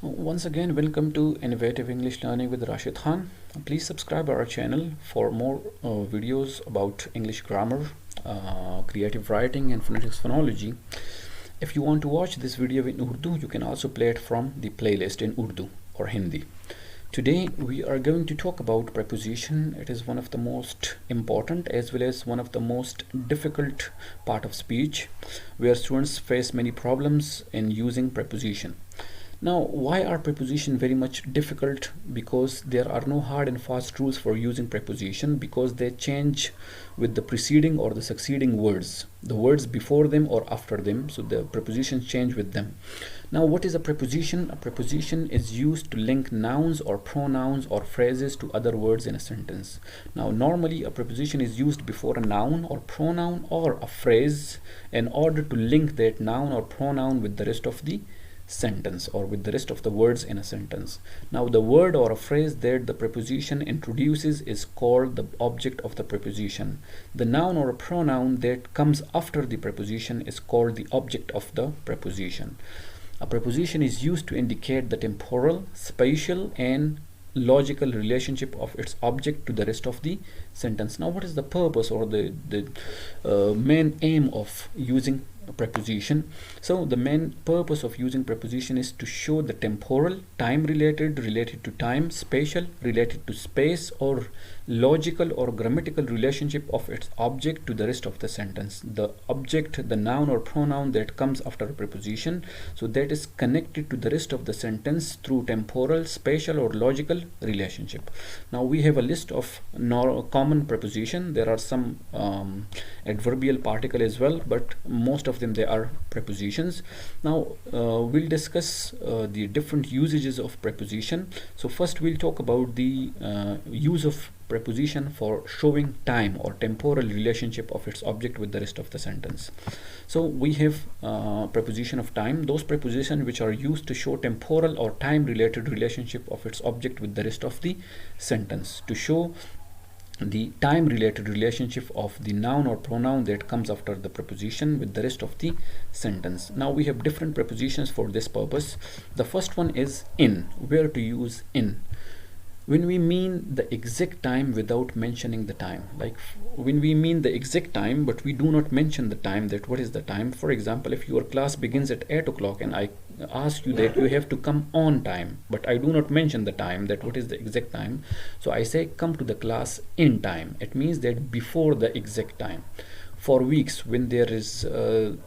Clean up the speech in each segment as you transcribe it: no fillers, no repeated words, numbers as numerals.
Once again, welcome to Innovative English Learning with Rashid Khan. Please subscribe our channel for more videos about English grammar, creative writing and phonetics phonology. If you want to watch this video in Urdu, you can also play it from the playlist in Urdu or Hindi. Today we are going to talk about preposition. It is one of the most important as well as one of the most difficult part of speech, where students face many problems in using preposition. Now, why are preposition very much difficult? Because there are no hard and fast rules for using preposition, because they change with the preceding or the succeeding words, the words before them or after them, so the prepositions change with them. Now, what is a preposition? A preposition is used to link nouns or pronouns or phrases to other words in a sentence. Now, normally a preposition is used before a noun or pronoun or a phrase in order to link that noun or pronoun with the rest of the sentence or with the rest of the words in a sentence. Now, the word or a phrase that the preposition introduces is called the object of the preposition. The noun or a pronoun that comes after the preposition is called the object of the preposition. A preposition is used to indicate the temporal, spatial and logical relationship of its object to the rest of the sentence. Now, what is the purpose or the main aim of using a preposition? So the main purpose of using preposition is to show the temporal, time related to time, spatial related to space, or logical or grammatical relationship of its object to the rest of the sentence. The object, the noun or pronoun that comes after a preposition, so that is connected to the rest of the sentence through temporal, spatial or logical relationship. Now we have a list of common preposition. There are some adverbial particle as well, but most of them they are prepositions. Now we'll discuss the different usages of preposition. So first we'll talk about the use of preposition for showing time or temporal relationship of its object with the rest of the sentence. So we have preposition of time, those prepositions which are used to show temporal or time related relationship of its object with the rest of the sentence, to show the time related relationship of the noun or pronoun that comes after the preposition with the rest of the sentence. Now we have different prepositions for this purpose. The first one is in. Where to use in? When we mean the exact time without mentioning the time, like when we mean the exact time but we do not mention the time, that what is the time. For example, if your class begins at 8 o'clock and I ask you that you have to come on time, but I do not mention the time, that what is the exact time, so I say come to the class in time. It means that before the exact time. For weeks, when there is the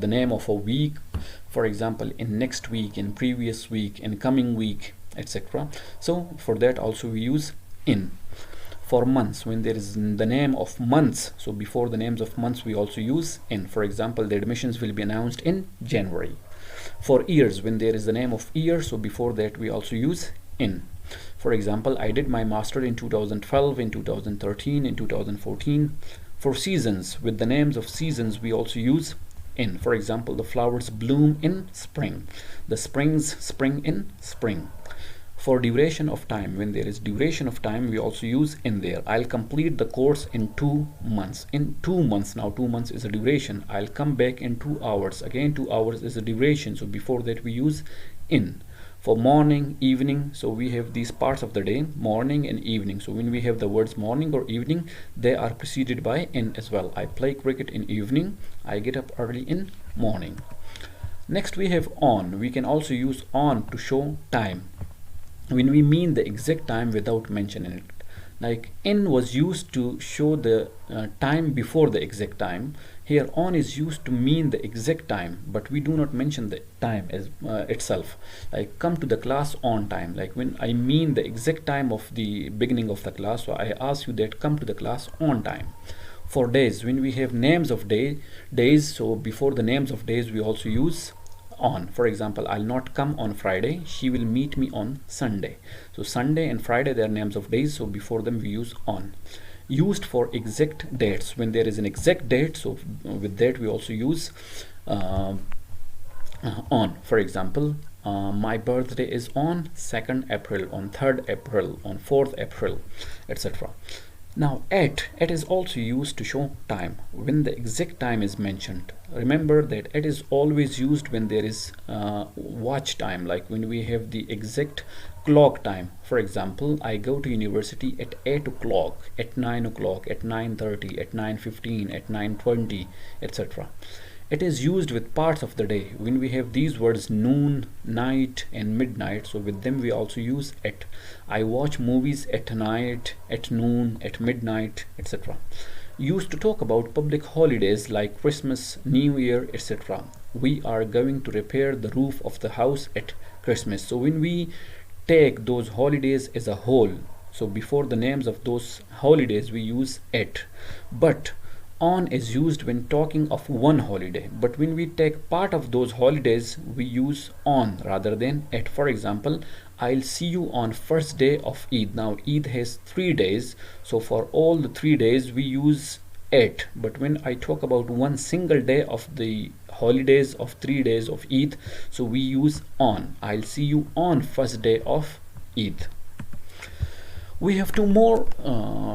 name of a week, for example, in next week, in previous week, in coming week, etc. So for that also we use in. For months, when there is the name of months, so before the names of months we also use in. For example, the admissions will be announced in January. For years, when there is the name of year, so before that we also use in. For example, I did my master in 2012, in 2013, in 2014. For seasons, with the names of seasons we also use in. For example, the flowers bloom in spring, the springs spring in spring. For duration of time, when there is duration of time we also use in there. I'll complete the course in 2 months. In 2 months, now 2 months is a duration. I'll come back in 2 hours. Again, 2 hours is a duration, so before that we use in. For morning, evening, so we have these parts of the day, morning and evening. So when we have the words morning or evening, they are preceded by in as well. I play cricket in evening, I get up early in morning. Next we have on. We can also use on to show time when we mean the exact time without mentioning it. Like in was used to show the time before the exact time. Here on is used to mean the exact time, but we do not mention the time as itself. Like come to the class on time, like when I mean the exact time of the beginning of the class, so I ask you that come to the class on time. For days, when we have names of days, so before the names of days we also use on. For example, I'll not come on Friday, she will meet me on Sunday. So Sunday and Friday, they are names of days, so before them we use on. Used for exact dates, when there is an exact date, so with that we also use on. For example, my birthday is on 2nd April, on 3rd April, on 4th April, etc. Now at is also used to show time when the exact time is mentioned. Remember that at is always used when there is watch time, like when we have the exact clock time. For example, I go to university at 8 o'clock, at 9 o'clock, at 9:30, at 9:15, at 9:20, etc. It is used with parts of the day when we have these words noon, night and midnight, so with them we also use at. I watch movies at night, at noon, at midnight, etc. Used to talk about public holidays like Christmas, New Year, etc. We are going to repair the roof of the house at Christmas. So when we take those holidays as a whole, so before the names of those holidays we use at. But on is used when talking of one holiday, but when we take part of those holidays we use on rather than at. For example, I'll see you on first day of Eid. Now Eid has 3 days, so for all the 3 days we use at, but when I talk about one single day of the holidays of 3 days of Eid, so we use on. I'll see you on first day of Eid. We have two more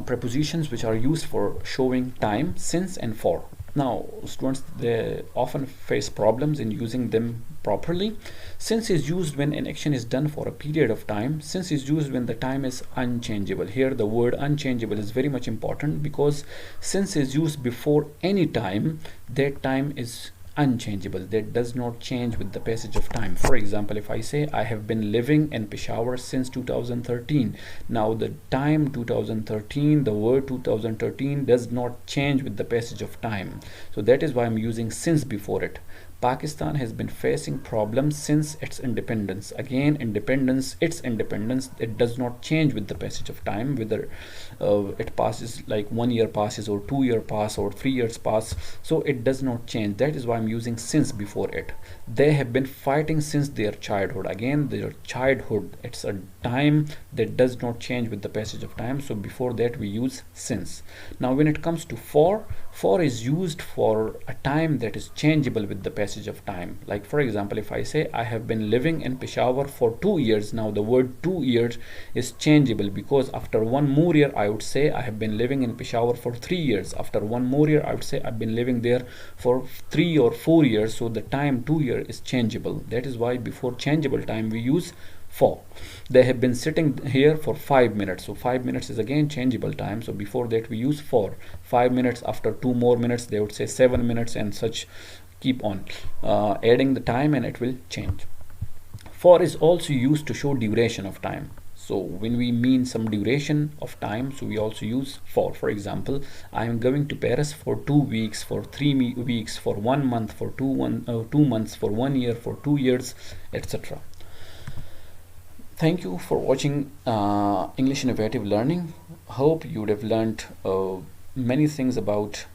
prepositions which are used for showing time: since and for. Now students, they often face problems in using them properly. Since is used when an action is done for a period of time. Since is used when the time is unchangeable. Here the word unchangeable is very much important, because since is used before any time, that time is unchangeable, that does not change with the passage of time. For example, if I say I have been living in Peshawar since 2013, now the time 2013, the word 2013 does not change with the passage of time, so that is why I'm using since before it. Pakistan has been facing problems since its independence. Again, its independence, it does not change with the passage of time, whether it passes like 1 year passes or 2 year pass or 3 years pass, so it does not change. That is why I'm using since before it. They have been fighting since their childhood. Again, their childhood, it's a time that does not change with the passage of time, so before that we use since. Now when it comes to for is used for a time that is changeable with the passage of time. Like for example, if I say I have been living in Peshawar for 2 years, now the word 2 years is changeable, because after one more year I would say I have been living in Peshawar for 3 years. After one more year I would say I've been living there for 3 or 4 years, so the time 2 year is changeable. That is why before changeable time we use for. They have been sitting here for 5 minutes, so 5 minutes is again changeable time, so before that we use for. 5 minutes, after 2 more minutes they would say 7 minutes, and such, keep on adding the time and it will change. For is also used to show duration of time. So when we mean some duration of time, so we also use for. For example, I am going to Paris for 2 weeks, for 3 weeks, for 1 month, for 2 months, for 1 year, for 2 years, etc. Thank you for watching English Innovative Learning. Hope you would have learned many things about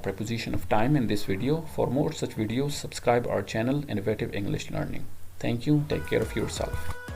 preposition of time in this video. For more such videos, subscribe our channel Innovative English Learning. Thank you. Take care of yourself.